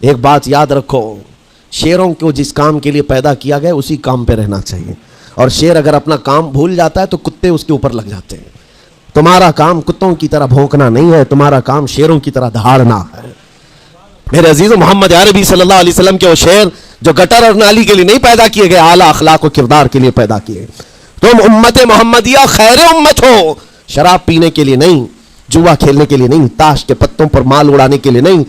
ایک بات یاد رکھو، شیروں کو جس کام کے لیے پیدا کیا گیا اسی کام پہ رہنا چاہیے، اور شیر اگر اپنا کام بھول جاتا ہے تو کتے اس کے اوپر لگ جاتے ہیں۔ تمہارا کام کتوں کی طرح بھونکنا نہیں ہے، تمہارا کام شیروں کی طرح دہاڑنا ہے۔ میرے عزیز محمد عربی صلی اللہ علیہ وسلم کے وہ شیر جو گٹر اور نالی کے لیے نہیں پیدا کیے گئے، اعلیٰ اخلاق و کردار کے لیے پیدا کیے۔ تم امت محمدیہ خیر امت ہو، شراب پینے کے لیے نہیں، جوا کھیلنے کے لیے نہیں، تاش کے پتوں پر مال اڑانے کے لیے نہیں،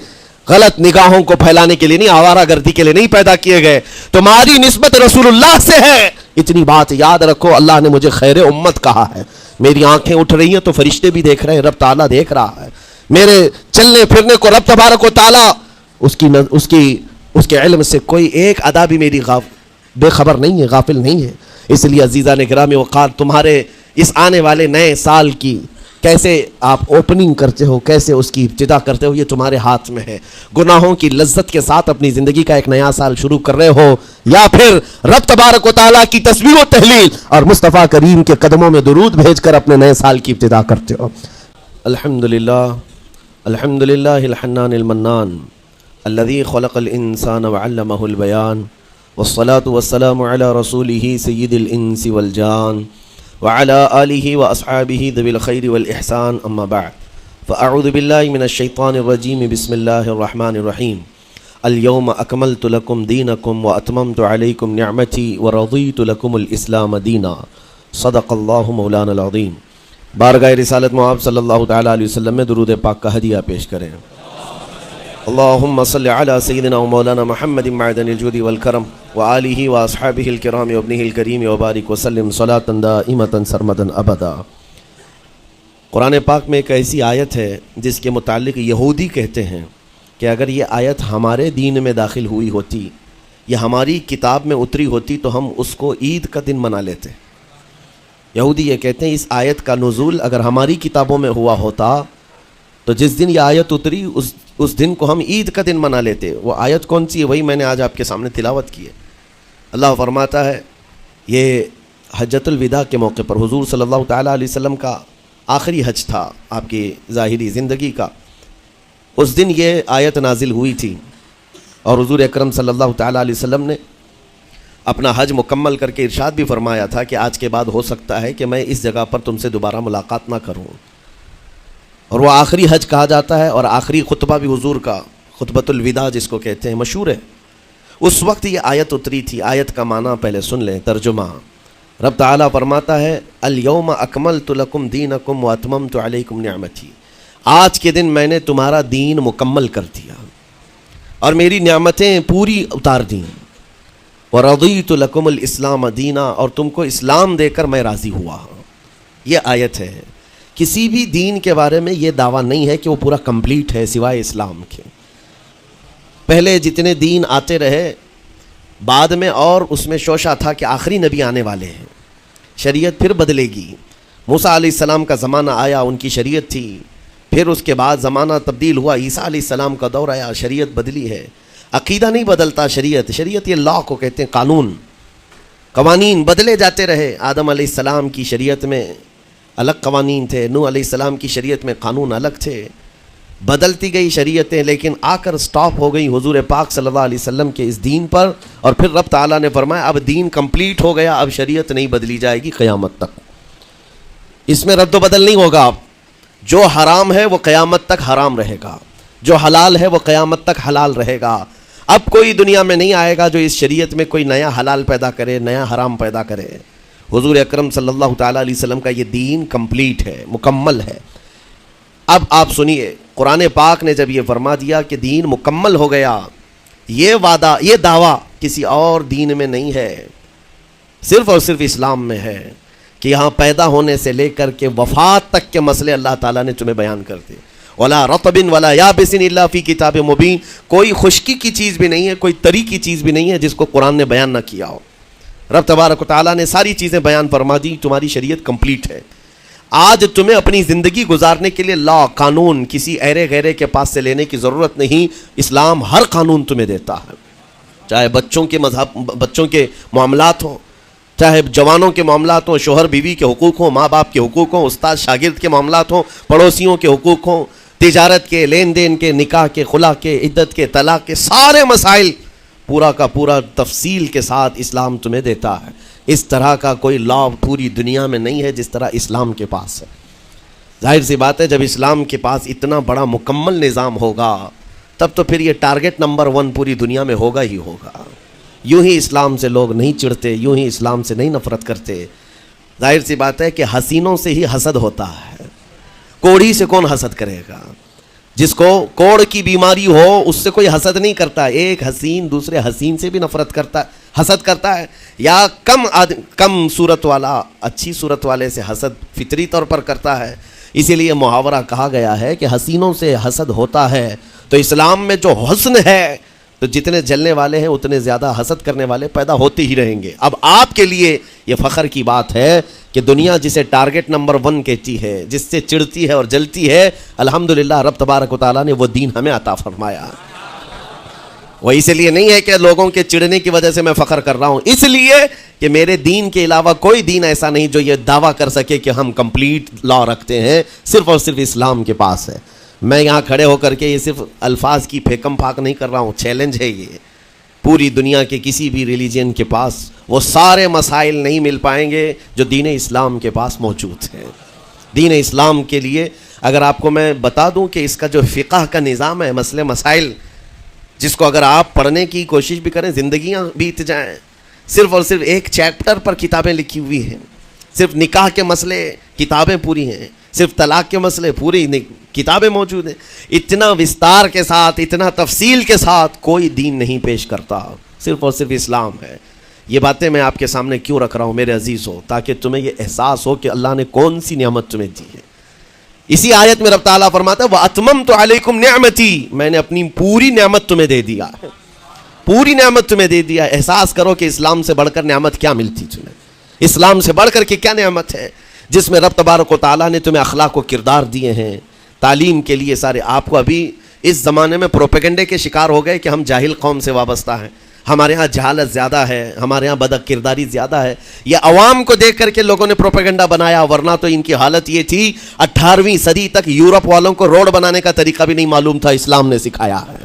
غلط نگاہوں کو پھیلانے کے لیے نہیں، آوارہ گردی کے لیے نہیں پیدا کیے گئے۔ تمہاری نسبت رسول اللہ سے ہے، اتنی بات یاد رکھو۔ اللہ نے مجھے خیر امت کہا ہے۔ میری آنکھیں اٹھ رہی ہیں تو فرشتے بھی دیکھ رہے ہیں، رب تعالیٰ دیکھ رہا ہے۔ میرے چلنے پھرنے کو رب تبارک و تعالیٰ اس کے علم سے کوئی ایک ادا بھی میری بے خبر نہیں ہے، غافل نہیں ہے۔ اس لیے عزیزان گرامی وقار، تمہارے اس آنے والے نئے سال کی کیسے آپ اوپننگ کرتے ہو، کیسے اس کی ابتدا کرتے ہو، یہ تمہارے ہاتھ میں ہے۔ گناہوں کی لذت کے ساتھ اپنی زندگی کا ایک نیا سال شروع کر رہے ہو، یا پھر رب تبارک و تعالیٰ کی تسبیح و تہلیل اور مصطفیٰ کریم کے قدموں میں درود بھیج کر اپنے نئے سال کی ابتدا کرتے ہو۔ الحمدللہ الحنان المنان الذي خلق الانسان وعلمه البيان والصلاة والسلام على رسوله سيد الانس والجان وعلى آله وأصحابه ذوي الخير والإحسان، أما بعد فأعوذ بالله من الشيطان الرجيم، بسم الله الرحمن الرحيم۔ اليوم أكملت لكم دينكم وأتممت عليكم نعمتي ورضيت لكم الإسلام دينا، صدق الله مولانا العظيم۔ بارگاہ رسالت مواب صلی اللہ تعالیٰ علیہ وسلم میں درود پاک کا ہدیہ پیش کریں۔ اللہم صلی علی سیدنا و مولانا محمد معدن الجود والکرم وآلہ واصحابہ الکرام وابنہ الکریم وبارک وسلم صلاۃ دائمۃ سرمدا ابدا۔ قرآن پاک میں ایک ایسی آیت ہے جس کے متعلق یہودی کہتے ہیں کہ اگر یہ آیت ہمارے دین میں داخل ہوئی ہوتی یا ہماری کتاب میں اتری ہوتی تو ہم اس کو عید کا دن منا لیتے۔ یہودی یہ کہتے ہیں اس آیت کا نزول اگر ہماری کتابوں میں ہوا ہوتا تو جس دن یہ آیت اتری اس دن کو ہم عید کا دن منا لیتے۔ وہ آیت کون سی ہے وہی میں نے آج آپ کے سامنے تلاوت کی ہے۔ اللہ فرماتا ہے، یہ حجۃ الوداع کے موقع پر حضور صلی اللہ تعالیٰ علیہ وسلم کا آخری حج تھا آپ کی ظاہری زندگی کا، اس دن یہ آیت نازل ہوئی تھی، اور حضور اکرم صلی اللہ تعالیٰ علیہ وسلم نے اپنا حج مکمل کر کے ارشاد بھی فرمایا تھا کہ آج کے بعد ہو سکتا ہے کہ میں اس جگہ پر تم سے دوبارہ ملاقات نہ کروں۔ اور وہ آخری حج کہا جاتا ہے، اور آخری خطبہ بھی حضور کا خطبۃ الوداع جس کو کہتے ہیں مشہور ہے۔ اس وقت یہ آیت اتری تھی۔ آیت کا معنی پہلے سن لیں، ترجمہ۔ رب تعالیٰ فرماتا ہے، الیوم اکملت لکم دینکم واتممت علیکم نعمتی، آج کے دن میں نے تمہارا دین مکمل کر دیا اور میری نعمتیں پوری اتار دیں، ورضیت لکم الاسلام دینا، اور تم کو اسلام دے کر میں راضی ہوا۔ یہ آیت ہے۔ کسی بھی دین کے بارے میں یہ دعویٰ نہیں ہے کہ وہ پورا کمپلیٹ ہے سوائے اسلام کے۔ پہلے جتنے دین آتے رہے بعد میں، اور اس میں شوشہ تھا کہ آخری نبی آنے والے ہیں، شریعت پھر بدلے گی۔ موسیٰ علیہ السلام کا زمانہ آیا، ان کی شریعت تھی، پھر اس کے بعد زمانہ تبدیل ہوا، عیسیٰ علیہ السلام کا دور آیا، شریعت بدلی ہے۔ عقیدہ نہیں بدلتا، شریعت یہ لاء کو کہتے ہیں، قوانین بدلے جاتے رہے۔ آدم علیہ السلام کی شریعت میں الگ قوانین تھے، نوح علیہ السلام کی شریعت میں قانون الگ تھے، بدلتی گئی شریعتیں، لیکن آ کر سٹاپ ہو گئی حضور پاک صلی اللہ علیہ وسلم کے اس دین پر، اور پھر رب تعالیٰ نے فرمایا اب دین کمپلیٹ ہو گیا، اب شریعت نہیں بدلی جائے گی قیامت تک، اس میں رد و بدل نہیں ہوگا۔ جو حرام ہے وہ قیامت تک حرام رہے گا، جو حلال ہے وہ قیامت تک حلال رہے گا۔ اب کوئی دنیا میں نہیں آئے گا جو اس شریعت میں کوئی نیا حلال پیدا کرے، نیا حرام پیدا کرے۔ حضور اکرم صلی اللہ تعالیٰ علیہ وسلم کا یہ دین کمپلیٹ ہے، مکمل ہے۔ اب آپ سنیے، قرآن پاک نے جب یہ فرما دیا کہ دین مکمل ہو گیا، یہ وعدہ، یہ دعویٰ کسی اور دین میں نہیں ہے، صرف اور صرف اسلام میں ہے، کہ یہاں پیدا ہونے سے لے کر کے وفات تک کے مسئلے اللہ تعالیٰ نے تمہیں بیان کر دیے۔ وَلَا رَطْبٍ وَلَا يَابِسٍ إِلَّا فِي كِتَابٍ مُبِينٍ، کوئی خشکی کی چیز بھی نہیں ہے، کوئی تری کی چیز بھی نہیں ہے جس کو قرآن نے بیان نہ کیا ہو۔ رب تبارک و تعالیٰ نے ساری چیزیں بیان فرما دی، تمہاری شریعت کمپلیٹ ہے۔ آج تمہیں اپنی زندگی گزارنے کے لیے لا، قانون کسی ایرے غیرے کے پاس سے لینے کی ضرورت نہیں، اسلام ہر قانون تمہیں دیتا ہے، چاہے بچوں کے معاملات ہوں، چاہے جوانوں کے معاملات ہوں، شوہر بیوی کے حقوق ہوں، ماں باپ کے حقوق ہوں، استاد شاگرد کے معاملات ہوں، پڑوسیوں کے حقوق ہوں، تجارت کے، لین دین کے، نکاح کے، خلا کے، عدت کے، طلاق کے سارے مسائل پورا کا پورا تفصیل کے ساتھ اسلام تمہیں دیتا ہے. اس طرح کا کوئی لا پوری دنیا میں نہیں ہے جس طرح اسلام کے پاس ہے. ظاہر سی بات ہے جب اسلام کے پاس اتنا بڑا مکمل نظام ہوگا تب تو پھر یہ ٹارگٹ نمبر 1 پوری دنیا میں ہوگا ہی ہوگا. یوں ہی اسلام سے لوگ نہیں چڑھتے، یوں ہی اسلام سے نہیں نفرت کرتے. ظاہر سی بات ہے کہ حسینوں سے ہی حسد ہوتا ہے. کوڑھی سے کون حسد کرے گا؟ جس کو کوڑ کی بیماری ہو اس سے کوئی حسد نہیں کرتا. ایک حسین دوسرے حسین سے بھی نفرت کرتا ہے، حسد کرتا ہے. یا کم صورت والا اچھی صورت والے سے حسد فطری طور پر کرتا ہے. اسی لیے محاورہ کہا گیا ہے کہ حسینوں سے حسد ہوتا ہے. تو اسلام میں جو حسن ہے تو جتنے جلنے والے ہیں اتنے زیادہ حسد کرنے والے پیدا ہوتے ہی رہیں گے. اب آپ کے لیے یہ فخر کی بات ہے کہ دنیا جسے ٹارگٹ نمبر 1 کہتی ہے، جس سے چڑھتی ہے اور جلتی ہے، الحمدللہ رب تبارک و تعالیٰ نے وہ دین ہمیں عطا فرمایا. وہ اس لیے نہیں ہے کہ لوگوں کے چڑھنے کی وجہ سے میں فخر کر رہا ہوں، اس لیے کہ میرے دین کے علاوہ کوئی دین ایسا نہیں جو یہ دعویٰ کر سکے کہ ہم کمپلیٹ لا رکھتے ہیں. صرف اور صرف اسلام کے پاس ہے. میں یہاں کھڑے ہو کر کے یہ صرف الفاظ کی پھیکم پھاک نہیں کر رہا ہوں، چیلنج ہے یہ. پوری دنیا کے کسی بھی ریلیجن کے پاس وہ سارے مسائل نہیں مل پائیں گے جو دین اسلام کے پاس موجود ہیں. دین اسلام کے لیے اگر آپ کو میں بتا دوں کہ اس کا جو فقہ کا نظام ہے، مسئلے مسائل، جس کو اگر آپ پڑھنے کی کوشش بھی کریں زندگیاں بیت جائیں. صرف اور صرف ایک چیپٹر پر کتابیں لکھی ہوئی ہیں. صرف نکاح کے مسئلے کتابیں پوری ہیں، صرف طلاق کے مسئلے پوری کتابیں موجود ہیں. اتنا وستار کے ساتھ، اتنا تفصیل کے ساتھ کوئی دین نہیں پیش کرتا، صرف اور صرف اسلام ہے. یہ باتیں میں آپ کے سامنے کیوں رکھ رہا ہوں میرے عزیزو؟ تاکہ تمہیں یہ احساس ہو کہ اللہ نے کون سی نعمت تمہیں دی ہے. اسی آیت میں رب تعالیٰ فرماتا ہے وَأَتْمَمْتُ عَلَيْكُمْ نِعْمَتِي، میں نے اپنی پوری نعمت تمہیں دے دیا، پوری نعمت تمہیں دے دیا. احساس کرو کہ اسلام سے بڑھ کر نعمت کیا ملتی تمہیں. اسلام سے بڑھ کر کے کیا نعمت ہے جس میں رب تبارک و تعالیٰ نے تمہیں اخلاق و کردار دیے ہیں، تعلیم کے لیے سارے. آپ کو ابھی اس زمانے میں پروپیگنڈے کے شکار ہو گئے کہ ہم جاہل قوم سے وابستہ ہیں، ہمارے ہاں جہالت زیادہ ہے، ہمارے ہاں بد کرداری زیادہ ہے. یہ عوام کو دیکھ کر کے لوگوں نے پروپیگنڈا بنایا، ورنہ تو ان کی حالت یہ تھی 18ویں صدی تک یورپ والوں کو روڈ بنانے کا طریقہ بھی نہیں معلوم تھا، اسلام نے سکھایا ہے.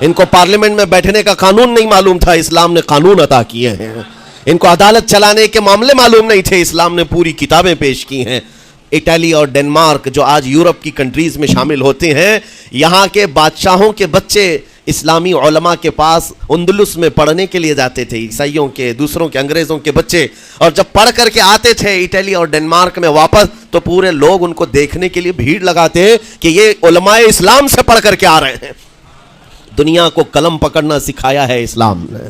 ان کو پارلیمنٹ میں بیٹھنے کا قانون نہیں معلوم تھا، اسلام نے قانون عطا کیے ہیں. ان کو عدالت چلانے کے معاملے معلوم نہیں تھے، اسلام نے پوری کتابیں پیش کی ہیں. اٹلی اور ڈنمارک جو آج یورپ کی کنٹریز میں شامل ہوتے ہیں، یہاں کے بادشاہوں کے بچے اسلامی علماء کے پاس اندلس میں پڑھنے کے لیے جاتے تھے، عیسائیوں کے، دوسروں کے، انگریزوں کے بچے. اور جب پڑھ کر کے آتے تھے اٹلی اور ڈنمارک میں واپس تو پورے لوگ ان کو دیکھنے کے لیے بھیڑ لگاتے کہ یہ علماء اسلام سے پڑھ کر کے آ رہے ہیں. دنیا کو قلم پکڑنا سکھایا ہے اسلام نے.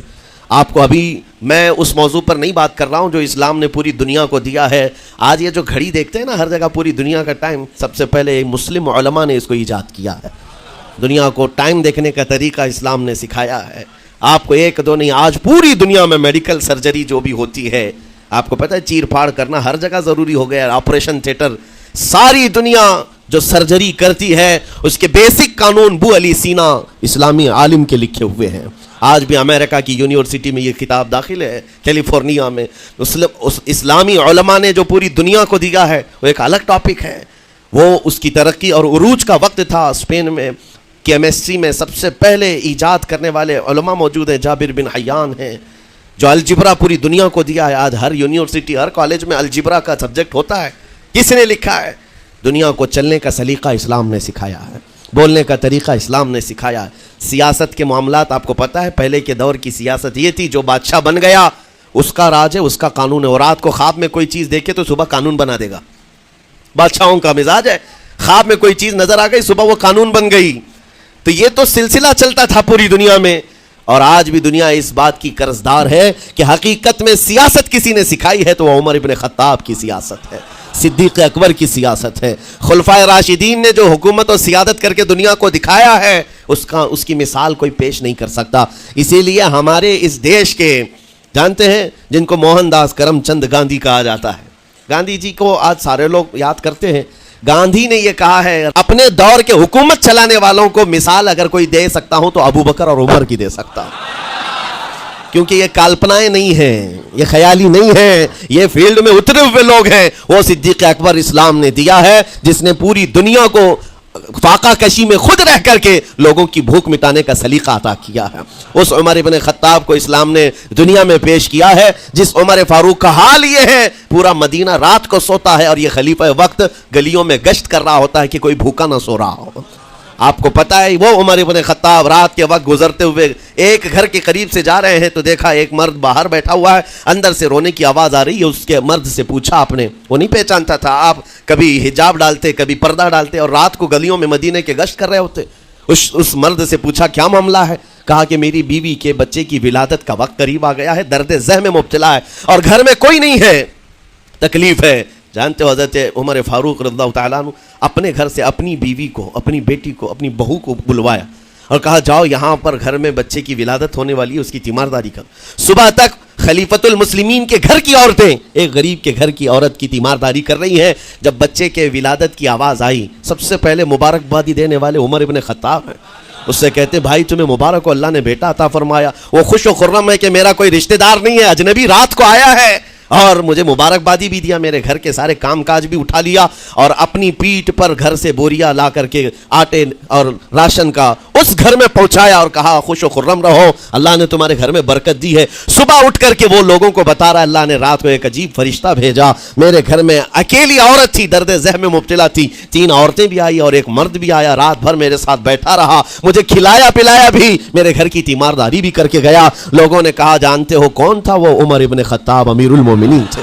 آپ کو ابھی میں اس موضوع پر نہیں بات کر رہا ہوں جو اسلام نے پوری دنیا کو دیا ہے. آج یہ جو گھڑی دیکھتے ہیں نا ہر جگہ پوری دنیا کا ٹائم، سب سے پہلے مسلم علماء نے اس کو ایجاد کیا ہے. دنیا کو ٹائم دیکھنے کا طریقہ اسلام نے سکھایا ہے. آپ کو ایک دو نہیں، آج پوری دنیا میں میڈیکل سرجری جو بھی ہوتی ہے، آپ کو پتہ ہے چیر پھاڑ کرنا ہر جگہ ضروری ہو گیا ہے. آپریشن تھیٹر، ساری دنیا جو سرجری کرتی ہے اس کے بیسک قانون ابو علی سینا اسلامی عالم کے لکھے ہوئے ہیں. آج بھی امریکہ کی یونیورسٹی میں یہ کتاب داخل ہے، کیلیفورنیا میں. اسلامی علماء نے جو پوری دنیا کو دیا ہے وہ ایک الگ ٹاپک ہے. وہ اس کی ترقی اور عروج کا وقت تھا. اسپین میں کیمسٹری میں سب سے پہلے ایجاد کرنے والے علماء موجود ہیں، جابر بن حیان ہیں، جو الجبرا پوری دنیا کو دیا ہے. آج ہر یونیورسٹی، ہر کالج میں الجبرا کا سبجیکٹ ہوتا ہے. کس نے لکھا ہے؟ دنیا کو چلنے کا سلیقہ اسلام نے سکھایا ہے، بولنے کا طریقہ اسلام نے سکھایا ہے. سیاست کے معاملات آپ کو پتہ ہے پہلے کے دور کی سیاست یہ تھی، جو بادشاہ بن گیا اس کا راج ہے، اس کا قانون ہے. اور رات کو خواب میں کوئی چیز دیکھے تو صبح قانون بنا دے گا. بادشاہوں کا مزاج ہے، خواب میں کوئی چیز نظر آ گئی صبح وہ قانون بن گئی. تو یہ تو سلسلہ چلتا تھا پوری دنیا میں. اور آج بھی دنیا اس بات کی قرضدار ہے کہ حقیقت میں سیاست کسی نے سکھائی ہے تو وہ عمر ابن خطاب کی سیاست ہے، صدیق اکبر کی سیاست ہے. خلفائے راشدین نے جو حکومت اور سیادت کر کے دنیا کو دکھایا ہے اس کی مثال کوئی پیش نہیں کر سکتا. اسی لیے ہمارے اس دیش کے جانتے ہیں جن کو موہن داس کرم چند گاندھی کہا جاتا ہے، گاندھی جی کو آج سارے لوگ یاد کرتے ہیں. گاندھی نے یہ کہا ہے اپنے دور کے حکومت چلانے والوں کو مثال اگر کوئی دے سکتا ہوں تو ابو بکر اور عمر کی دے سکتا ہوں، کیونکہ یہ کالپنائیں نہیں ہیں، یہ خیالی نہیں ہیں، یہ فیلڈ میں اترے ہوئے لوگ ہیں. وہ صدیق اکبر اسلام نے دیا ہے جس نے پوری دنیا کو فاقہ کشی میں خود رہ کر کے لوگوں کی بھوک مٹانے کا سلیقہ عطا کیا ہے. اس عمر ابن خطاب کو اسلام نے دنیا میں پیش کیا ہے جس عمر فاروق کا حال یہ ہے پورا مدینہ رات کو سوتا ہے اور یہ خلیفہ وقت گلیوں میں گشت کر رہا ہوتا ہے کہ کوئی بھوکا نہ سو رہا ہو. آپ کو پتہ ہے وہ عمر ابن خطاب رات کے وقت گزرتے ہوئے ایک گھر کے قریب سے جا رہے ہیں تو دیکھا ایک مرد باہر بیٹھا ہوا ہے, اندر سے رونے کی آواز آ رہی ہے. اس کے مرد سے پوچھا آپ نے, وہ نہیں پہچانتا تھا, آپ کبھی حجاب ڈالتے کبھی پردہ ڈالتے اور رات کو گلیوں میں مدینے کے گشت کر رہے ہوتے. اس مرد سے پوچھا کیا معاملہ ہے؟ کہا کہ میری بیوی کے بچے کی ولادت کا وقت قریب آ گیا ہے, درد ذہ میں مبتلا ہے اور گھر میں کوئی نہیں ہے, تکلیف ہے. جانتے ہو حضرت عمر فاروق رضی اللہ تعالیٰ عنہ اپنے گھر سے اپنی بیوی کو, اپنی بیٹی کو, اپنی بہو کو بلوایا اور کہا جاؤ یہاں پر گھر میں بچے کی ولادت ہونے والی ہے, اس کی تیمارداری کرو. صبح تک خلیفۃ المسلمین کے گھر کی عورتیں ایک غریب کے گھر کی عورت کی تیمارداری کر رہی ہیں. جب بچے کے ولادت کی آواز آئی سب سے پہلے مبارکبادی دینے والے عمر ابن خطاب ہیں. اس سے کہتے بھائی تمہیں مبارک ہو, اللہ نے بیٹا عطا فرمایا. وہ خوش و خرم ہے کہ میرا کوئی رشتہ دار نہیں ہے, اجنبی رات کو آیا ہے اور مجھے مبارکبادی بھی دیا, میرے گھر کے سارے کام کاج بھی اٹھا لیا اور اپنی پیٹھ پر گھر سے بوریا لا کر کے آٹے اور راشن کا اس گھر میں پہنچایا اور کہا خوش و خرم رہو, اللہ نے تمہارے گھر میں برکت دی ہے. صبح اٹھ کر کے وہ لوگوں کو بتا رہا ہے اللہ نے رات کو ایک عجیب فرشتہ بھیجا, میرے گھر میں اکیلی عورت تھی, درد ذہ میں مبتلا تھی, 3 عورتیں بھی آئی اور ایک مرد بھی آیا, رات بھر میرے ساتھ بیٹھا رہا, مجھے کھلایا پلایا بھی, میرے گھر کی تیمارداری بھی کر کے گیا. لوگوں نے کہا جانتے ہو کون تھا؟ وہ عمر ابن خطاب امیر المومنین تھے.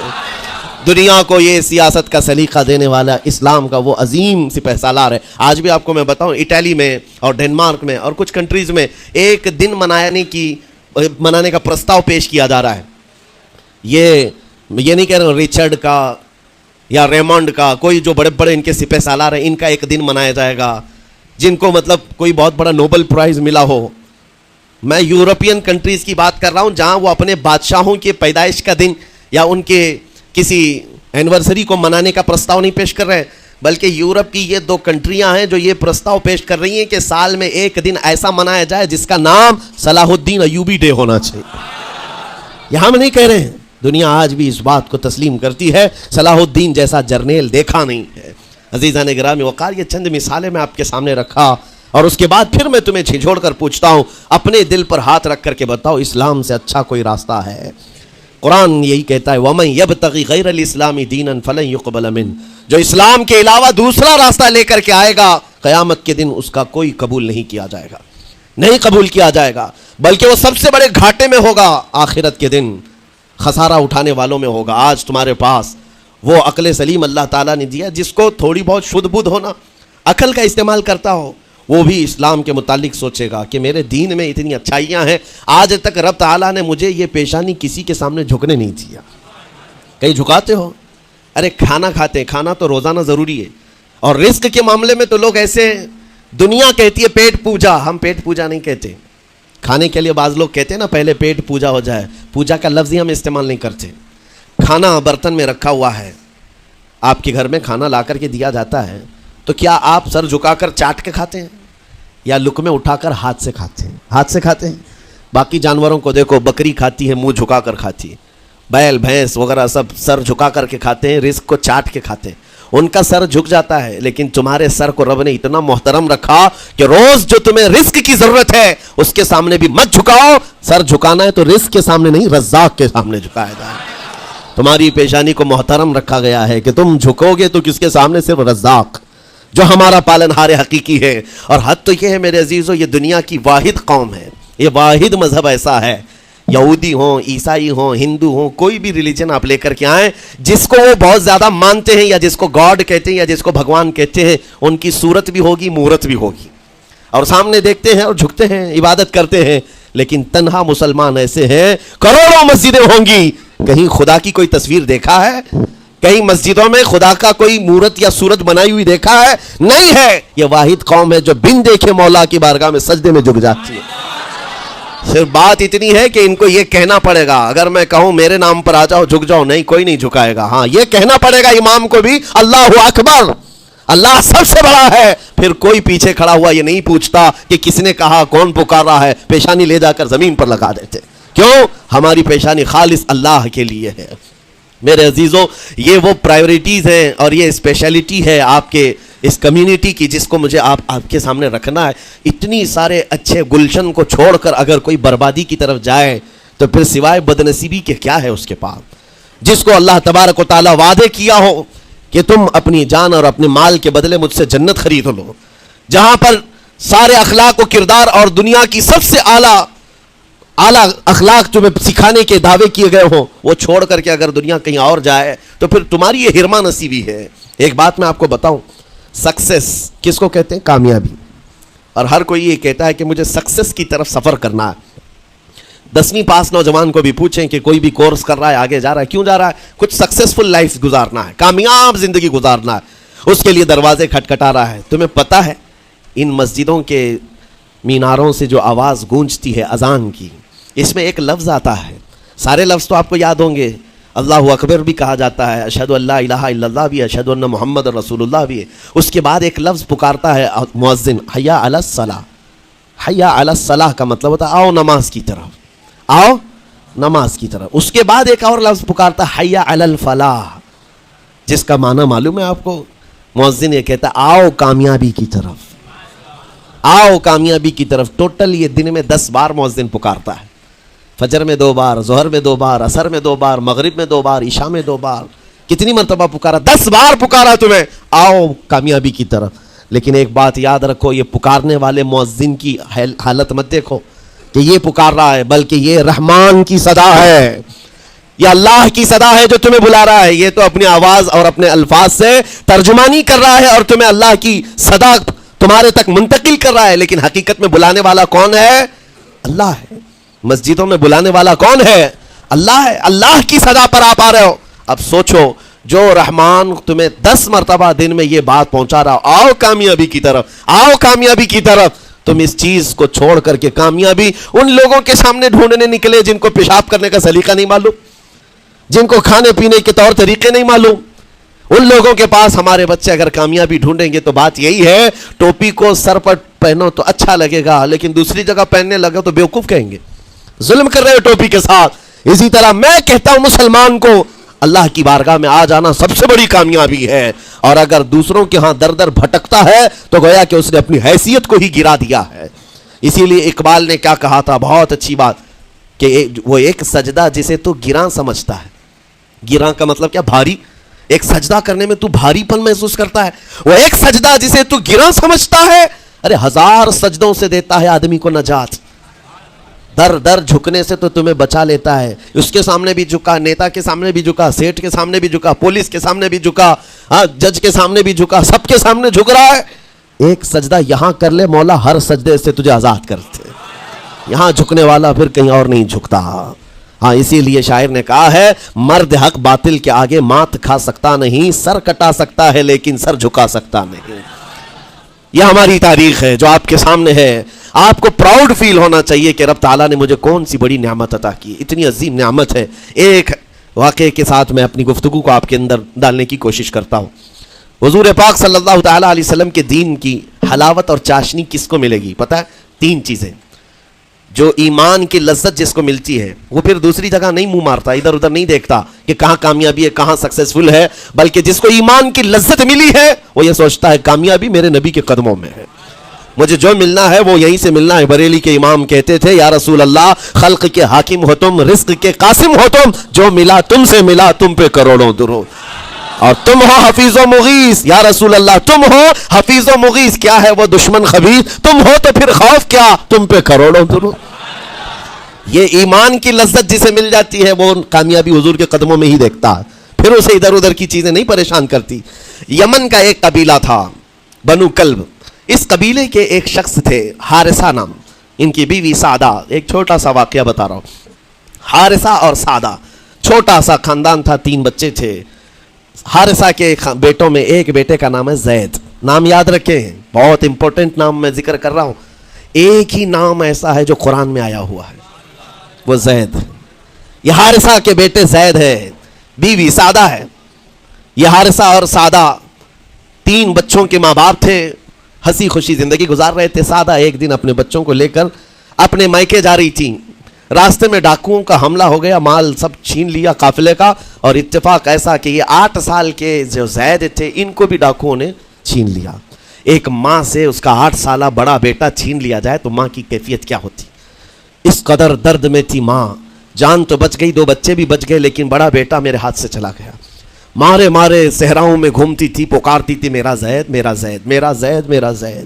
دنیا کو یہ سیاست کا سلیقہ دینے والا اسلام کا وہ عظیم سپہ سالار ہے. آج بھی آپ کو میں بتاؤں اٹلی میں اور ڈنمارک میں اور کچھ کنٹریز میں ایک دن منانے کا پرستاؤ پیش کیا جا رہا ہے. یہ نہیں کہہ رہا ہوں ریچرڈ کا یا ریمونڈ کا, کوئی جو بڑے بڑے ان کے سپہ سالار ہیں ان کا ایک دن منایا جائے گا جن کو مطلب کوئی بہت بڑا نوبل پرائز ملا ہو. میں یورپین کنٹریز کی بات کر رہا ہوں جہاں وہ اپنے بادشاہوں کے پیدائش کا دن یا ان کے کسی اینیورسری کو منانے کا پرستاؤ نہیں پیش کر رہے, بلکہ یورپ کی یہ 2 کنٹریاں ہیں جو یہ پرستاؤ پیش کر رہی ہیں کہ سال میں ایک دن ایسا منایا جائے جس کا نام صلاح الدین ایوبی ڈے ہونا چاہیے. یہاں میں نہیں کہہ رہے ہیں, دنیا آج بھی اس بات کو تسلیم کرتی ہے صلاح الدین جیسا جرنیل دیکھا نہیں ہے. عزیزان گرامی وقار, یہ چند مثالیں میں آپ کے سامنے رکھا اور اس کے بعد پھر میں تمہیں جھنجھوڑ کر پوچھتا ہوں, اپنے دل پر ہاتھ رکھ کر کے بتاؤ اسلام سے اچھا کوئی راستہ ہے؟ قرآن یہی کہتا ہے وَمَن يَبْتَغِ غَيْرَ الْإِسْلَامِ دِينًا فَلَن يُقْبَلَ مِنْهُ, جو اسلام کے علاوہ دوسرا راستہ لے کر کے آئے گا قیامت کے دن اس کا کوئی قبول نہیں کیا جائے گا, نہیں قبول کیا جائے گا, بلکہ وہ سب سے بڑے گھاٹے میں ہوگا. آخرت کے دن خسارہ اٹھانے والوں میں ہوگا. آج تمہارے پاس وہ عقل سلیم اللہ تعالیٰ نے دیا جس کو تھوڑی بہت شدھ بدھ ہونا, عقل کا استعمال کرتا ہو, وہ بھی اسلام کے متعلق سوچے گا کہ میرے دین میں اتنی اچھائیاں ہیں, آج تک رب تعالیٰ نے مجھے یہ پیشانی کسی کے سامنے جھکنے نہیں دیا. کہیں جھکاتے ہو؟ ارے کھانا کھاتے ہیں, کھانا تو روزانہ ضروری ہے, اور رزق کے معاملے میں تو لوگ ایسے, دنیا کہتی ہے پیٹ پوجا, ہم پیٹ پوجا نہیں کہتے. کھانے کے لیے بعض لوگ کہتے ہیں نا پہلے پیٹ پوجا ہو جائے, پوجا کا لفظ ہی ہم استعمال نہیں کرتے. کھانا برتن میں رکھا ہوا ہے, آپ کے گھر میں کھانا لا کر کے دیا جاتا ہے, تو کیا آپ سر جھکا کر چاٹ کے کھاتے ہیں یا لقمے اٹھا کر ہاتھ سے کھاتے ہیں؟ ہاتھ سے کھاتے ہیں. باقی جانوروں کو دیکھو, بکری کھاتی ہے منہ جھکا کر کھاتی ہے, بیل بھینس وغیرہ سب سر جھکا کر کے کھاتے ہیں, رزق کو چاٹ کے کھاتے ہیں, ان کا سر جھک جاتا ہے. لیکن تمہارے سر کو رب نے اتنا محترم رکھا کہ روز جو تمہیں رزق کی ضرورت ہے اس کے سامنے بھی مت جھکاؤ. سر جھکانا ہے تو رزق کے سامنے نہیں, رزاق کے سامنے جھکایا جائے. تمہاری پیشانی کو محترم رکھا گیا ہے کہ تم جھکو گے تو کس کے سامنے؟ صرف رزاق جو ہمارا پالنہار حقیقی ہے. اور حد تو یہ ہے میرے عزیزو, یہ دنیا کی واحد قوم ہے, یہ واحد مذہب ایسا ہے, یہودی ہوں, عیسائی ہوں, ہندو ہوں, کوئی بھی ریلیجن آپ لے کر کے آئیں, جس کو وہ بہت زیادہ مانتے ہیں یا جس کو گاڈ کہتے ہیں یا جس کو بھگوان کہتے ہیں, ان کی صورت بھی ہوگی, مورت بھی ہوگی, اور سامنے دیکھتے ہیں اور جھکتے ہیں, عبادت کرتے ہیں. لیکن تنہا مسلمان ایسے ہیں, کروڑوں مسجدیں ہوں گی, کہیں خدا کی کوئی تصویر دیکھا ہے؟ کہیں مسجدوں میں خدا کا کوئی مورت یا صورت بنائی ہوئی دیکھا ہے؟ نہیں ہے. یہ واحد قوم ہے جو بن دیکھے مولا کی بارگاہ میں سجدے میں جھک جاتی ہے. صرف بات اتنی ہے کہ ان کو یہ کہنا پڑے گا, اگر میں کہوں میرے نام پر آ جاؤ جھک جاؤ, نہیں, کوئی نہیں جھکائے گا. ہاں یہ کہنا پڑے گا امام کو بھی اللہ اکبر, اللہ سب سے بڑا ہے. پھر کوئی پیچھے کھڑا ہوا یہ نہیں پوچھتا کہ کس نے کہا, کون پکار رہا ہے, پیشانی لے جا کر زمین پر لگا دیتے. کیوں؟ ہماری پیشانی خالص اللہ کے لیے ہے. میرے عزیزوں, یہ وہ پرائیورٹیز ہیں اور یہ اسپیشلٹی ہے آپ کے اس کمیونٹی کی جس کو مجھے آپ کے سامنے رکھنا ہے، اتنی سارے اچھے گلشن کو چھوڑ کر اگر کوئی بربادی کی طرف جائے تو پھر سوائے بدنصیبی کے کیا ہے اس کے پاس؟ جس کو اللہ تبارک و تعالیٰ وعدے کیا ہو کہ تم اپنی جان اور اپنے مال کے بدلے مجھ سے جنت خرید لو، جہاں پر سارے اخلاق و کردار اور دنیا کی سب سے اعلیٰ اخلاق تمہیں سکھانے کے دعوے کیے گئے ہوں، وہ چھوڑ کر کے اگر دنیا کہیں اور جائے تو پھر تمہاری یہ ہرما نصیبی ہے۔ ایک بات میں آپ کو بتاؤں، سکسیس کس کو کہتے ہیں؟ کامیابی۔ اور ہر کوئی یہ کہتا ہے کہ مجھے سکسیس کی طرف سفر کرنا ہے۔ 10ویں پاس نوجوان کو بھی پوچھیں کہ کوئی بھی کورس کر رہا ہے، آگے جا رہا ہے، کیوں جا رہا ہے؟ کچھ سکسیسفل لائف گزارنا ہے، کامیاب زندگی گزارنا ہے، اس کے لیے دروازے کھٹکھٹا رہا ہے۔ تمہیں پتہ ہے ان مسجدوں کے میناروں سے جو آواز گونجتی ہے اذان کی، اس میں ایک لفظ آتا ہے، سارے لفظ تو آپ کو یاد ہوں گے، اللہ اکبر بھی کہا جاتا ہے، اشہد ان لا الہ الا اللہ بھی، اشہد ان محمد رسول اللہ بھی ہے۔ اس کے بعد ایک لفظ پکارتا ہے مؤذن، حی علی الصلاۃ۔ حی علی الصلاۃ کا مطلب ہوتا ہے آؤ نماز کی طرف، آؤ نماز کی طرف۔ اس کے بعد ایک اور لفظ پکارتا ہے حی علی الفلاح، جس کا معنی معلوم ہے آپ کو؟ مؤذن یہ کہتا ہے آؤ کامیابی کی طرف، آؤ کامیابی کی طرف۔ ٹوٹل یہ دن میں 10 بار مؤذن پکارتا ہے، فجر میں 2 بار، ظہر میں 2 بار، عصر میں 2 بار، مغرب میں 2 بار، عشاء میں 2 بار۔ کتنی مرتبہ پکارا؟ 10 بار پکارا تمہیں، آؤ کامیابی کی طرف۔ لیکن ایک بات یاد رکھو، یہ پکارنے والے مؤذن کی حالت مت دیکھو کہ یہ پکار رہا ہے، بلکہ یہ رحمان کی صدا ہے، یہ اللہ کی صدا ہے جو تمہیں بلا رہا ہے۔ یہ تو اپنی آواز اور اپنے الفاظ سے ترجمانی کر رہا ہے اور تمہیں اللہ کی صدا تمہارے تک منتقل کر رہا ہے، لیکن حقیقت میں بلانے والا کون ہے؟ اللہ ہے۔ مسجدوں میں بلانے والا کون ہے؟ اللہ ہے۔ اللہ کی صدا پر آپ آ رہے ہو۔ اب سوچو، جو رحمان تمہیں 10 مرتبہ دن میں یہ بات پہنچا رہا ہو، آؤ کامیابی کی طرف، آؤ کامیابی کی طرف، تم اس چیز کو چھوڑ کر کے کامیابی ان لوگوں کے سامنے ڈھونڈنے نکلے جن کو پیشاب کرنے کا سلیقہ نہیں معلوم، جن کو کھانے پینے کے طور طریقے نہیں معلوم۔ ان لوگوں کے پاس ہمارے بچے اگر کامیابی ڈھونڈیں گے تو بات یہی ہے، ٹوپی کو سر پر پہنو تو اچھا لگے گا، لیکن دوسری جگہ پہننے لگے تو بیوقوف کہیں گے، ظلم کر رہے ہو ٹوپی کے ساتھ۔ اسی طرح میں کہتا ہوں مسلمان کو اللہ کی بارگاہ میں آ جانا سب سے بڑی کامیابی ہے، اور اگر دوسروں کے ہاں در در بھٹکتا ہے تو گویا کہ اس نے اپنی حیثیت کو ہی گرا دیا ہے۔ اسی لیے اقبال نے کیا کہا تھا، بہت اچھی بات، کہ وہ ایک سجدہ جسے تو گراں سمجھتا ہے، گراں کا مطلب کیا؟ بھاری۔ ایک سجدہ کرنے میں تو بھاری پن محسوس کرتا ہے، وہ ایک سجدہ جسے تو گراں سمجھتا ہے، ارے 1000 سجدوں سے دیتا ہے آدمی کو نجات۔ در در جھکنے سے تو تمہیں بچا لیتا ہے، اس کے سامنے بھی جھکا، نیتا کے سامنے بھی جھکا، سیٹھ کے سامنے بھی جھکا، پولیس کے سامنے بھی جھکا، جج کے سامنے بھی جھکا، سب کے سامنے جھک رہا ہے۔ ایک سجدہ یہاں کر لے مولا، ہر سجدے سے تجھے آزاد کرتے۔ یہاں جھکنے والا پھر کہیں اور نہیں جھکتا۔ ہاں اسی لیے شاعر نے کہا ہے، مرد حق باطل کے آگے مات کھا سکتا نہیں، سر کٹا سکتا ہے لیکن سر جھکا سکتا نہیں۔ یہ ہماری تاریخ ہے جو آپ کے سامنے ہے۔ آپ کو پراؤڈ فیل ہونا چاہیے کہ رب تعالیٰ نے مجھے کون سی بڑی نعمت عطا کی، اتنی عظیم نعمت ہے۔ ایک واقعے کے ساتھ میں اپنی گفتگو کو آپ کے اندر ڈالنے کی کوشش کرتا ہوں۔ حضور پاک صلی اللہ تعالیٰ علیہ وسلم کے دین کی حلاوت اور چاشنی کس کو ملے گی پتہ ہے؟ 3 چیزیں۔ جو ایمان کی لذت جس کو ملتی ہے وہ پھر دوسری جگہ نہیں منہ مارتا، ادھر ادھر نہیں دیکھتا کہ کہاں کامیابی ہے، کہاں سکسیسفل ہے، بلکہ جس کو ایمان کی لذت ملی ہے وہ یہ سوچتا ہے کامیابی میرے نبی کے قدموں میں ہے، مجھے جو ملنا ہے وہ یہیں سے ملنا ہے۔ بریلی کے امام کہتے تھے، یا رسول اللہ، خلق کے حاکم ہو تم، رزق کے قاسم ہو تم، جو ملا تم سے ملا، تم پہ کروڑوں درود، اور تم ہو حفیظ و مغیث۔ یا رسول اللہ، تم ہو حفیظ و مغیث، کیا ہے وہ دشمن خبیث، تم ہو تو پھر خوف کیا، تم پہ کروڑوں درود۔ یہ ایمان کی لذت جسے مل جاتی ہے وہ کامیابی حضور کے قدموں میں ہی دیکھتا ہے، پھر اسے ادھر ادھر کی چیزیں نہیں پریشان کرتی۔ یمن کا ایک قبیلہ تھا بنو کلب، اس قبیلے کے ایک شخص تھے حارثہ نام، ان کی بیوی سعدہ۔ ایک چھوٹا سا واقعہ بتا رہا ہوں۔ حارثہ اور سعدہ چھوٹا سا خاندان تھا، 3 بچے تھے۔ حارثہ کے بیٹوں میں ایک بیٹے کا نام ہے زید، نام یاد رکھیں، بہت امپورٹنٹ نام میں ذکر کر رہا ہوں۔ ایک ہی نام ایسا ہے جو قرآن میں آیا ہوا ہے، وہ زید۔ یہ حارثہ کے بیٹے زید ہے، بیوی سعدہ ہے۔ یہ حارثہ اور سعدہ 3 بچوں کے ماں باپ تھے، ہنسی خوشی زندگی گزار رہے تھے۔ سعدہ ایک دن اپنے بچوں کو لے کر اپنے مائکے جا رہی تھیں، راستے میں ڈاکوؤں کا حملہ ہو گیا، مال سب چھین لیا قافلے کا، اور اتفاق ایسا کہ یہ 8 سال کے جو زید تھے ان کو بھی ڈاکوؤں نے چھین لیا. ایک ماں سے اس کا 8 سالہ بڑا بیٹا چھین لیا جائے تو ماں کی کیفیت کیا ہوتی. اس قدر درد میں تھی ماں. جان تو بچ گئی, 2 بچے بھی بچ گئے, لیکن بڑا بیٹا میرے ہاتھ سے چلا گیا. مارے مارے صحراؤں میں گھومتی تھی, پکارتی تھی میرا زید میرا زید میرا زید میرا زید.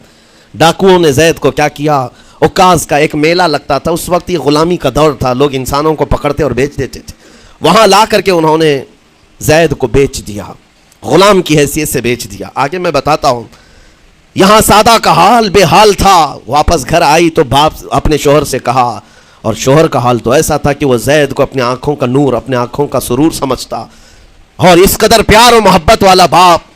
ڈاکوؤں نے زید کو کیا کیا, عکاظ کا ایک میلہ لگتا تھا اس وقت, یہ غلامی کا دور تھا, لوگ انسانوں کو پکڑتے اور بیچ دیتے تھے. وہاں لا کر کے انہوں نے زید کو بیچ دیا, غلام کی حیثیت سے بیچ دیا. آگے میں بتاتا ہوں. یہاں سادہ کا حال بے حال تھا. واپس گھر آئی تو باپ اپنے شوہر سے کہا, اور شوہر کا حال تو ایسا تھا کہ وہ زید کو اپنی آنکھوں کا نور, اپنے آنکھوں کا سرور سمجھتا. اور اس قدر پیار و محبت والا باپ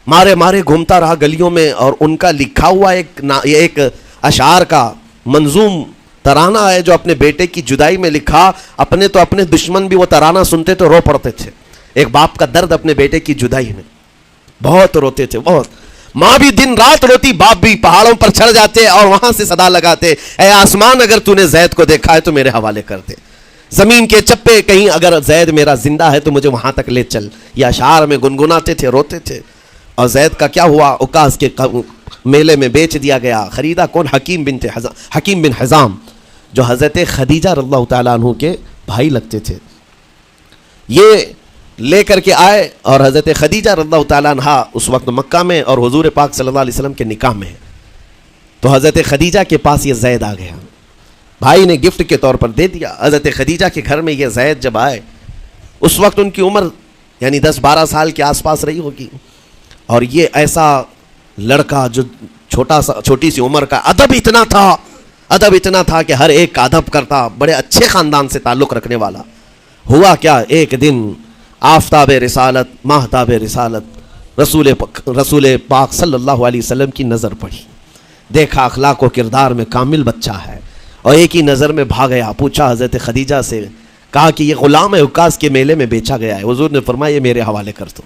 مارے مارے گھومتا رہا گلیوں میں. اور ان کا لکھا ہوا ایک اشعار کا منظوم ترانہ ہے جو اپنے بیٹے کی جدائی میں لکھا. اپنے تو اپنے دشمن بھی وہ ترانہ سنتے تو رو پڑتے تھے. ایک باپ کا درد اپنے بیٹے کی جدائی میں, بہت روتے تھے بہت. ماں بھی دن رات روتی, باپ بھی پہاڑوں پر چڑھ جاتے اور وہاں سے صدا لگاتے, اے آسمان اگر تو نے زید کو دیکھا ہے تو میرے حوالے کر دے. زمین کے چپے کہیں اگر زید میرا زندہ ہے تو مجھے وہاں تک لے چل. یہ اشعار میں گنگناتے تھے, روتے تھے. اور زید کا کیا ہوا, عکاظ کے میلے میں بیچ دیا گیا. خریدا کون, حکیم بن حزام, جو حضرت خدیجہ رضی اللہ تعالیٰ عنہ کے بھائی لگتے تھے. یہ لے کر کے آئے اور حضرت خدیجہ رضی اللہ تعالیٰ عنہ اس وقت مکہ میں اور حضور پاک صلی اللہ علیہ وسلم کے نکاح میں. تو حضرت خدیجہ کے پاس یہ زید آ گیا, بھائی نے گفٹ کے طور پر دے دیا. حضرت خدیجہ کے گھر میں یہ زید جب آئے, اس وقت ان کی عمر یعنی 10-12 سال کے آس پاس رہی ہوگی. اور یہ ایسا لڑکا جو چھوٹی سی عمر کا, ادب اتنا تھا کہ ہر ایک کا ادب کرتا, بڑے اچھے خاندان سے تعلق رکھنے والا. ہوا کیا, ایک دن آفتاب رسالت, ماہتاب رسالت رسول پاک صلی اللہ علیہ وسلم کی نظر پڑی. دیکھا اخلاق و کردار میں کامل بچہ ہے, اور ایک ہی نظر میں بھاگ گیا. پوچھا حضرت خدیجہ سے, کہا کہ یہ غلام ہے, عکاظ کے میلے میں بیچا گیا ہے. حضور نے فرمایا یہ میرے حوالے کر دو,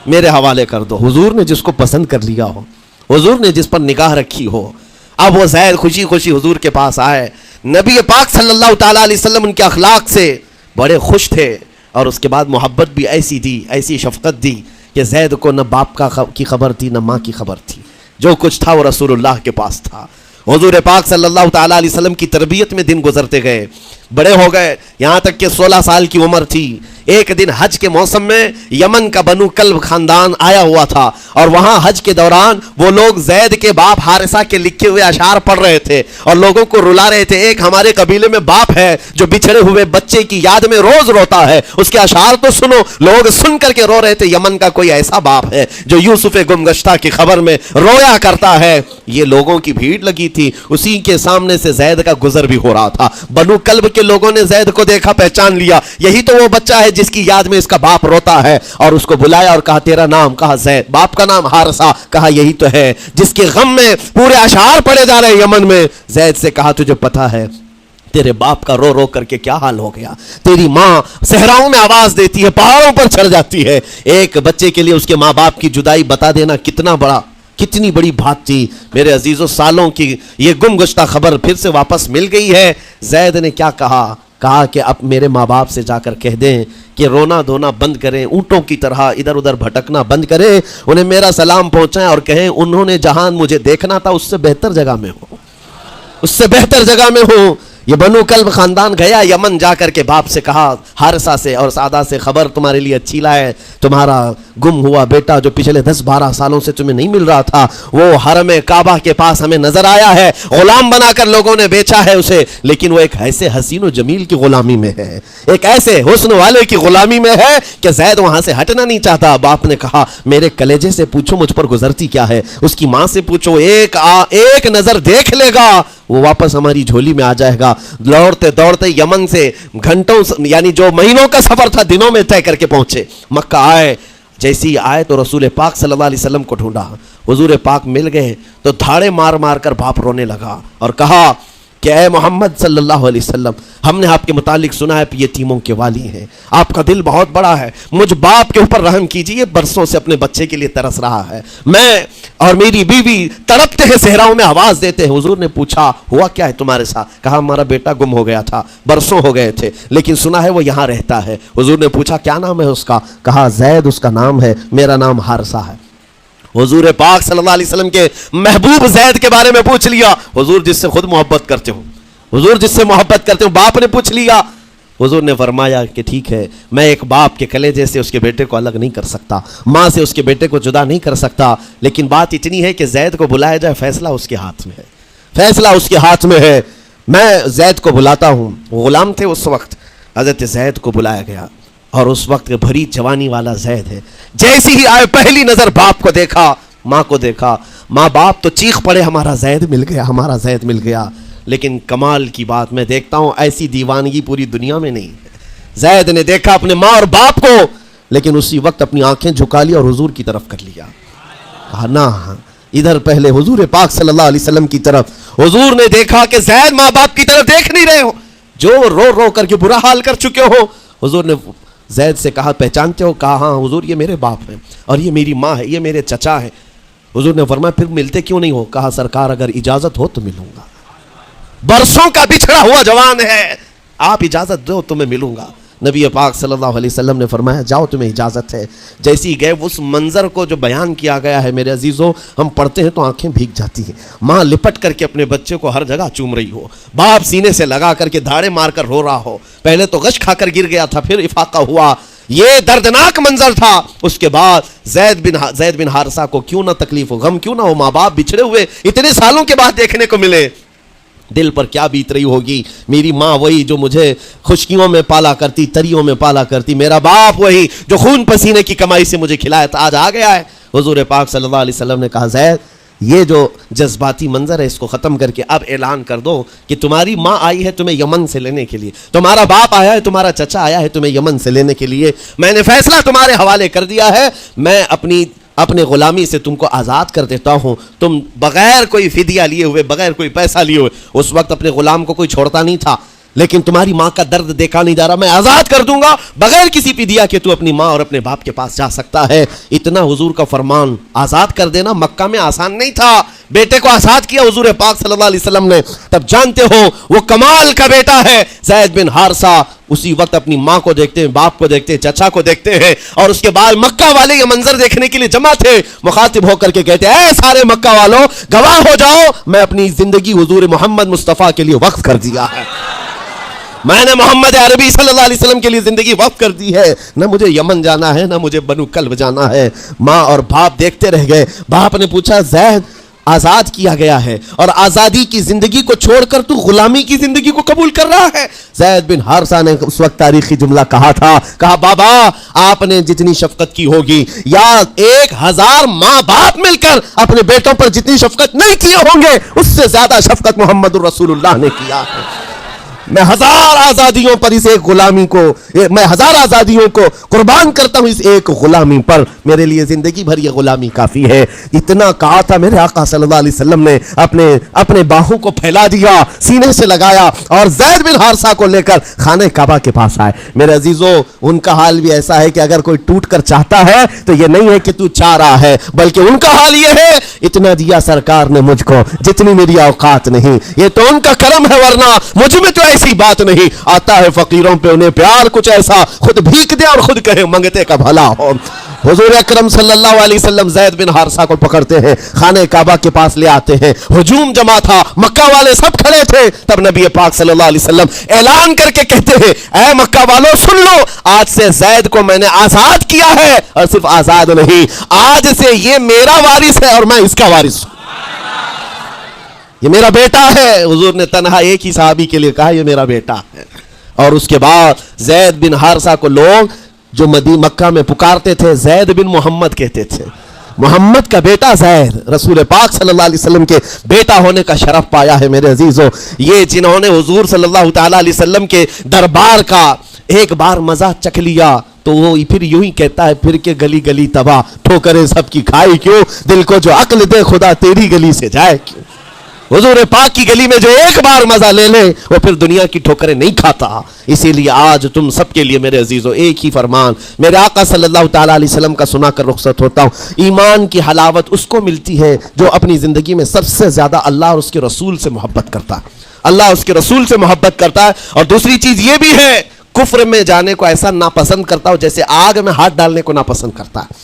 میرے حوالے کر دو. حضور نے جس کو پسند کر لیا ہو, حضور نے جس پر نگاہ رکھی ہو. اب وہ زید خوشی خوشی حضور کے پاس آئے. نبی پاک صلی اللہ تعالیٰ علیہ وسلم ان کے اخلاق سے بڑے خوش تھے, اور اس کے بعد محبت بھی ایسی دی, ایسی شفقت دی کہ زید کو نہ باپ کی خبر تھی نہ ماں کی خبر تھی. جو کچھ تھا وہ رسول اللہ کے پاس تھا. حضور پاک صلی اللہ تعالیٰ علیہ وسلم کی تربیت میں دن گزرتے گئے, بڑے ہو گئے, یہاں تک کہ 16 سال کی عمر تھی. ایک دن حج کے موسم میں یمن کا بنو کلب خاندان آیا ہوا تھا, اور وہاں حج کے دوران وہ لوگ زید کے باپ حارثہ کے لکھے ہوئے اشعار پڑھ رہے تھے اور لوگوں کو رلا رہے تھے. ایک ہمارے قبیلے میں باپ ہے جو بچھڑے ہوئے بچے کی یاد میں روز روتا ہے, اس کے اشعار تو سنو. لوگ سن کر کے رو رہے تھے, یمن کا کوئی ایسا باپ ہے جو یوسف گمگشتہ کی خبر میں رویا کرتا ہے. یہ لوگوں کی بھیڑ لگی تھی, اسی کے سامنے سے زید کا گزر بھی ہو رہا تھا. بنو کلب کے لوگوں نے زید کو دیکھا, پہچان لیا, یہی تو وہ بچہ ہے جس کی یاد میں اس کا باپ روتا ہے. اور اس کو بلایا اور کہا تیرا نام, کہا زید. باپ کا نام حارثہ, کہا یہی تو ہے جس کے غم میں پورے اشعار پڑے جا رہے ہیں یمن میں. زید سے کہا تجھے پتا ہے تیرے باپ کا رو رو کر کے کیا حال ہو گیا؟ تیری ماں صحراؤں میں آواز دیتی ہے, پہاڑوں پر چڑھ جاتی ہے. ایک بچے کے لیے اس کے ماں باپ کی جدائی بتا دینا کتنی بڑی بات تھی. میرے عزیزوں, سالوں کی یہ گم گشتہ خبر پھر سے واپس مل گئی ہے. زید نے کیا کہا کہ اب میرے ماں باپ سے جا کر کہہ دیں کہ رونا دھونا بند کریں, اونٹوں کی طرح ادھر ادھر بھٹکنا بند کریں, انہیں میرا سلام پہنچائیں اور کہیں انہوں نے جہاں مجھے دیکھنا تھا اس سے بہتر جگہ میں ہوں, اس سے بہتر جگہ میں ہوں. یہ بنو کلب خاندان گیا یمن, جا کر کے باپ سے کہا, حارثہ سے اور سعدہ سے, خبر تمہارے لیے اچھی لائے, تمہارا گم ہوا بیٹا جو پچھلے 10-12 سالوں سے تمہیں نہیں مل رہا تھا وہ حرم کعبہ کے پاس ہمیں نظر آیا ہے. غلام بنا کر لوگوں نے بیچا ہے اسے, لیکن وہ ایک ایسے حسین و جمیل کی غلامی میں ہے, ایک ایسے حسن والے کی غلامی میں ہے کہ زید وہاں سے ہٹنا نہیں چاہتا. باپ نے کہا میرے کلیجے سے پوچھو مجھ پر گزرتی کیا ہے, اس کی ماں سے پوچھو, ایک نظر دیکھ لے گا وہ واپس ہماری جھولی میں آ جائے گا. دوڑتے دوڑتے یمن سے گھنٹوں یعنی جو مہینوں کا سفر تھا دنوں میں طے کر کے پہنچے. مکہ آئے, جیسی آئے تو رسول پاک صلی اللہ علیہ وسلم کو ڈھونڈا. حضور پاک مل گئے تو دھاڑے مار مار کر باپ رونے لگا اور کہا کہ اے محمد صلی اللہ علیہ وسلم, ہم نے آپ کے متعلق سنا ہے یتیموں کے والی ہیں, آپ کا دل بہت بڑا ہے, مجھ باپ کے اوپر رحم کیجیے, برسوں سے اپنے بچے کے لیے ترس رہا ہے, میں اور میری بیوی تڑپتے ہیں, صحراؤں میں آواز دیتے ہیں. حضور نے پوچھا ہوا کیا ہے تمہارے ساتھ؟ کہا ہمارا بیٹا گم ہو گیا تھا, برسوں ہو گئے تھے, لیکن سنا ہے وہ یہاں رہتا ہے. حضور نے پوچھا کیا نام ہے اس کا؟ کہا زید اس کا نام ہے, میرا نام حارثہ ہے. حضور پاک صلی اللہ علیہ وسلم کے محبوب زید کے بارے میں پوچھ لیا، حضور جس سے خود محبت کرتے ہو، حضور جس سے محبت کرتے ہو، باپ نے پوچھ لیا، حضور نے فرمایا کہ ٹھیک ہے، میں ایک باپ کے کلیجے سے اس کے بیٹے کو الگ نہیں کر سکتا، ماں سے اس کے بیٹے کو جدا نہیں کر سکتا، لیکن بات اتنی ہے کہ زید کو بلایا جائے، فیصلہ اس کے ہاتھ میں ہے، فیصلہ اس کے ہاتھ میں ہے، میں زید کو بلاتا ہوں۔ غلام تھے اس وقت، حضرت زید کو بلایا گیا، اور اس وقت بھری جوانی والا زید ہے، جیسی ہی آئے پہلی نظر باپ کو دیکھا، ماں کو دیکھا، ماں باپ تو چیخ پڑے ہمارا زید مل گیا، ہمارا زید مل گیا، لیکن کمال کی بات میں دیکھتا ہوں ایسی دیوانگی پوری دنیا میں نہیں ہے۔ زید نے دیکھا اپنے ماں اور باپ کو، لیکن اسی وقت اپنی آنکھیں جھکا لی اور حضور کی طرف کر لیا، کہا نہ، ادھر پہلے حضور پاک صلی اللہ علیہ وسلم کی طرف۔ حضور نے دیکھا کہ زید ماں باپ کی طرف دیکھ نہیں رہے ہو، جو رو رو کر کے برا حال کر چکے ہو۔ حضور نے زید سے کہا پہچانتے ہو؟ کہا ہاں حضور، یہ میرے باپ ہیں اور یہ میری ماں ہے، یہ میرے چچا ہے۔ حضور نے فرمایا پھر ملتے کیوں نہیں ہو؟ کہا سرکار اگر اجازت ہو تو ملوں گا، برسوں کا بچھڑا ہوا جوان ہے، آپ اجازت دو تو میں ملوں گا۔ نبی پاک صلی اللہ علیہ وسلم نے فرمایا جاؤ تمہیں اجازت ہے۔ جیسی گئے اس منظر کو جو بیان کیا گیا ہے میرے عزیزوں، ہم پڑھتے ہیں تو آنکھیں بھیگ جاتی ہیں۔ ماں لپٹ کر کے اپنے بچے کو ہر جگہ چوم رہی ہو، باپ سینے سے لگا کر کے دھاڑے مار کر رو رہا ہو، پہلے تو غش کھا کر گر گیا تھا، پھر افاقہ ہوا، یہ دردناک منظر تھا۔ اس کے بعد زید بن حارثہ کو کیوں نہ تکلیف ہو، غم کیوں نہ ہو، ماں باپ بچھڑے ہوئے اتنے سالوں کے بعد دیکھنے کو ملے، دل پر کیا بیت رہی ہوگی۔ میری ماں وہی جو مجھے خشکیوں میں پالا کرتی، تریوں میں پالا کرتی، میرا باپ وہی جو خون پسینے کی کمائی سے مجھے کھلایا تھا، آج آ گیا ہے۔ حضور پاک صلی اللہ علیہ وسلم نے کہا زید یہ جو جذباتی منظر ہے اس کو ختم کر کے اب اعلان کر دو کہ تمہاری ماں آئی ہے تمہیں یمن سے لینے کے لیے، تمہارا باپ آیا ہے، تمہارا چچا آیا ہے تمہیں یمن سے لینے کے لیے، میں نے فیصلہ تمہارے حوالے کر دیا ہے، میں اپنے غلامی سے تم کو آزاد کر دیتا ہوں، تم بغیر کوئی فدیہ لیے ہوئے، بغیر کوئی پیسہ لیے ہوئے، اس وقت اپنے غلام کو کوئی چھوڑتا نہیں تھا، لیکن تمہاری ماں کا درد دیکھا نہیں جا رہا، میں آزاد کر دوں گا بغیر کسی فدیہ کے، تو اپنی ماں اور اپنے باپ کے پاس جا سکتا ہے۔ اتنا حضور کا فرمان، آزاد کر دینا مکہ میں آسان نہیں تھا، بیٹے کو آزاد کیا حضور پاک صلی اللہ علیہ وسلم نے، تب جانتے ہو وہ کمال کا بیٹا ہے زید بن حارثہ۔ اسی وقت اپنی ماں کو دیکھتے ہیں، باپ کو دیکھتے ہیں، چچا کو دیکھتے ہیں، اور اس کے بعد مکہ والے یہ منظر دیکھنے کے لیے جمع تھے، مخاطب ہو کر کے کہتے ہیں اے سارے مکہ والوں گواہ ہو جاؤ، میں اپنی زندگی حضور محمد مصطفیٰ کے لیے وقف کر دیا ہے، میں نے محمد عربی صلی اللہ علیہ وسلم کے لیے زندگی وقف کر دی ہے، نہ مجھے یمن جانا ہے نہ مجھے بنو کلب جانا ہے۔ ماں اور باپ دیکھتے رہ گئے۔ باپ نے پوچھا زید آزاد کیا گیا ہے اور آزادی کی زندگی کو چھوڑ کر تو غلامی کی زندگی کو قبول کر رہا ہے؟ زید بن حارثہ نے اس وقت تاریخی جملہ کہا تھا، کہا بابا آپ نے جتنی شفقت کی ہوگی یا 1000 ماں باپ مل کر اپنے بیٹوں پر جتنی شفقت نہیں کیے ہوں گے اس سے زیادہ شفقت محمد الرسول اللہ نے کیا ہے۔ میں 1000 آزادیوں پر اس ایک غلامی کو، میں 1000 آزادیوں کو قربان کرتا ہوں اس ایک غلامی پر، میرے لیے زندگی بھر یہ غلامی کافی ہے۔ اتنا کہا تھا میرے آقا صلی اللہ علیہ وسلم نے اپنے باہوں کو پھیلا دیا، سینے سے لگایا اور زید بن حارثہ کو لے کر خانہ کعبہ کے پاس آئے۔ میرے عزیزو ان کا حال بھی ایسا ہے کہ اگر کوئی ٹوٹ کر چاہتا ہے تو یہ نہیں ہے کہ تو چاہ رہا ہے، بلکہ ان کا حال یہ ہے اتنا دیا سرکار نے مجھ کو جتنی میری اوقات نہیں، یہ تو ان کا کرم ہے، ورنہ مجھ میں تو ایسی بات نہیں، آتا ہے فقیروں پہ انہیں پیار کچھ ایسا، خود بھیک دے اور خود کہے منگتے کا بھلا ہو۔ حضور اکرم صلی اللہ علیہ وسلم زید بن حارثہ کو پکڑتے ہیں، خانہ کعبہ کے پاس لے آتے ہیں، ہجوم جمع تھا، مکہ والے سب کھڑے تھے، تب نبی پاک صلی اللہ علیہ وسلم اعلان کر کے کہتے ہیں اے مکہ والوں سن لو، آج سے زید کو میں نے آزاد کیا ہے، اور صرف آزاد نہیں، آج سے یہ میرا وارث ہے اور میں اس کا وارث ہوں، یہ میرا بیٹا ہے۔ حضور نے تنہا ایک ہی صحابی کے لیے کہا یہ میرا بیٹا ہے، اور اس کے بعد زید بن حارثہ کو لوگ جو مکہ میں پکارتے تھے زید بن محمد کہتے تھے، محمد کا بیٹا زید، رسول پاک صلی اللہ علیہ وسلم کے بیٹا ہونے کا شرف پایا ہے۔ میرے عزیزو یہ جنہوں نے حضور صلی اللہ تعالی علیہ وسلم کے دربار کا ایک بار مزہ چکھ لیا تو وہ پھر یوں ہی کہتا ہے پھر کے گلی گلی تباہ، ٹھوکریں سب کی کھائی کیوں، دل کو جو عقل دے خدا تیری گلی سے جائے کیوں۔ حضور پاک کی گلی میں جو ایک بار مزہ لے لے وہ پھر دنیا کی ٹھوکریں نہیں کھاتا۔ اسی لیے آج تم سب کے لیے میرے عزیزو ایک ہی فرمان میرے آقا صلی اللہ تعالیٰ علیہ وسلم کا سنا کر رخصت ہوتا ہوں۔ ایمان کی حلاوت اس کو ملتی ہے جو اپنی زندگی میں سب سے زیادہ اللہ اور اس کے رسول سے محبت کرتا ہے، اللہ اس کے رسول سے محبت کرتا ہے، اور دوسری چیز یہ بھی ہے کفر میں جانے کو ایسا ناپسند کرتا ہو جیسے آگ میں ہاتھ ڈالنے کو ناپسند کرتا ہے۔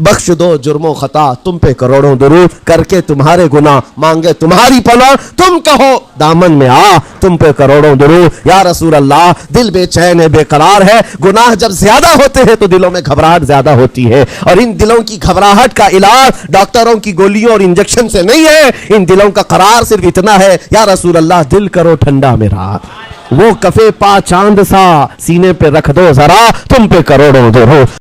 بخش دو جرم و خطا تم پہ کروڑوں درود، کر کے تمہارے گناہ مانگے تمہاری پناہ، تم کہو دامن میں آ تم پہ کروڑوں درود۔ یا رسول اللہ دل بے چین ہے بے قرار ہے، گناہ جب زیادہ ہوتے ہیں تو دلوں میں گھبراہٹ زیادہ ہوتی ہے، اور ان دلوں کی گھبراہٹ کا علاج ڈاکٹروں کی گولیوں اور انجیکشن سے نہیں ہے، ان دلوں کا قرار صرف اتنا ہے، یا رسول اللہ دل کرو ٹھنڈا میرا، وہ کفے پا چاند سا سینے پہ رکھ دو ذرا تم پہ کروڑوں درود۔